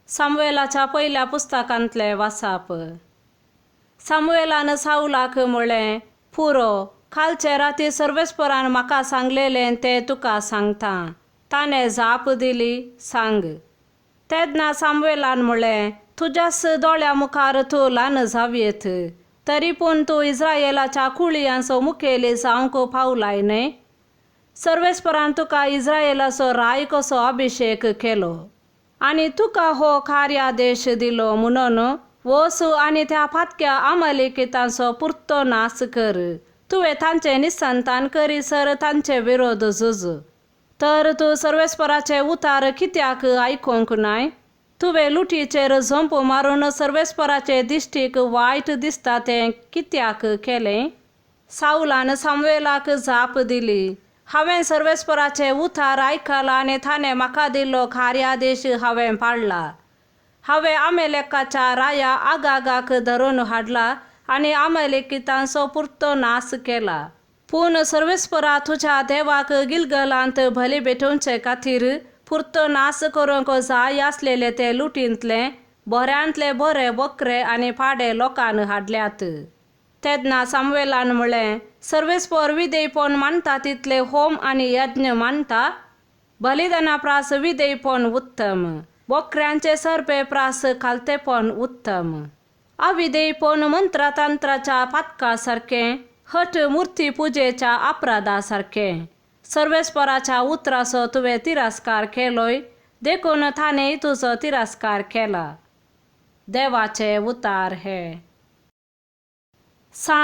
सामुएलाच्या पहिल्या पुस्तकांतले वाचप. सामुएलान साऊलाक म्हळें, पुरो कालचे राती सर्वेस्परान म्हाका सांगलेलें ते तुका सांगता. ताणें जाप दिली, सांग. तेन्ना सामुएलान म्हळें, तुज्याच दोळ्या मुखार तूं ल्हान जावयेत, तरी पूण तूं इस्रायेलाच्या कुळयांचो मुखेली जावंक पावलाय न्हय. सर्वेस्परान तुका इस्रायेलाचो राय कसो अभिशेक केलो आनी तुका हो कार्यादेश दिलो म्हणून वच आनी त्या फाटक्या अमालेकितांचो पुरतो नाश कर. तुवें तांचे निसंतान करीसर तांचे विरोध झुज. तर तूं सर्वेस्पराचे उतार कित्याक आयकूंक नाय? तुवें लुटीचेर झंप मारून सर्वेस्पराचे दिश्टीक वायट दिसता तें कित्याक केलें? साऊलान सामुएलाक जाप दिली, हांवें सर्वेस्पराचे उतार आयकला आनी ताणें म्हाका दिल्लो कार्यादेश हांवें पाळला. हांवें अमालेकाच्या राया आगागाक धरून हाडला आनी अमालेकितांचो पुरतो नाश केला. पूण सर्वेस्परा तुज्या देवाक गिलगलांत बली भेटोवचे खातीर पुरतो नाश करूंक जाय आसलेले ते लुटींतले बऱ्यांतले बरे बकरे आनी पाडे लोकांन हाडल्यात. तेन्ना सामुएलान म्हळें, सर्वेस्पर विधेयपण मानता तितले होम आनी यज्ञ मानता. बलिदाना प्रास विधेयपण उत्तम, बकऱ्यांचे सरपे प्रास खालतेपण उत्तम. अविधेयपण मंत्रतंत्राच्या पातकासारखें, हट मूर्ती पुजेच्या अपराधासारखें. सर्वेस्पराच्या उतराचो तुवें तिरस्कार केलोय, देखून ताणेंय तुजो तिरस्कार केला. देवाचे उतार हे.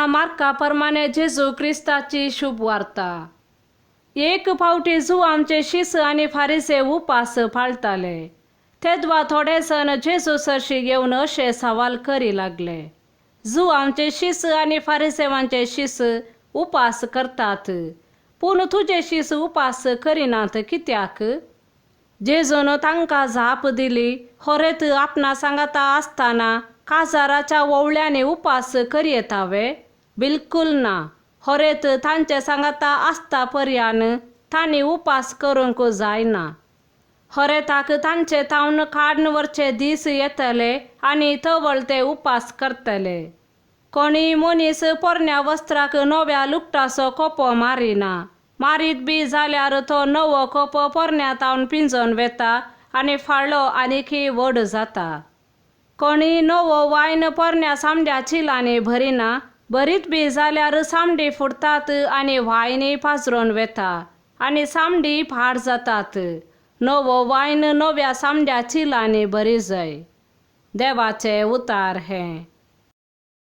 मार्का प्रमाणे जेजू क्रिस्ताची शुभ वार्ता. एक फावटी जुवांचे शिस आनी फारिसे उपास पाळटाले. तेदवा थोडे जण जेजू सरशी येवन अशे सवाल करी लागले, जुवांचे शिस आनी फारिसेवांचे शिस उपास करतात, पूण तुजे शिस उपास करिनात कित्याक? जेजून तांकां जाप दिली, खरेंत आपणा सांगता आसतना काजाराच्या वोवळ्यांनी उपास करियेतावे? बिलकुल ना. खरेंत तांचे सांगता आसता पर्यान तांणी उपास करूंक जायना. खरेताक तांचे तावन काडून व्हरचे दीस येतले आनी तवळ ते उपास करतले. कोणी मनीस पोरण्या वस्त्राक नव्या लुगटाचो कोपो मारिना. मारीत बी जाल्यार तो नवो कोपो पोरण्या तावन पिंजोन वेता आनी फाळ्ळो आनीकय व्हड जाता. कोणी नवो वायन पोरण्या सामड्या चिलांनी भरिना. भरीत बी जाल्यार सामडी फुटतात आनी वायनय पाजरून वेता आनी सामडी पाड जातात. नवो वायन नव्या सामड्या चिलांनी भरी जाय. देवाचे उतार हे.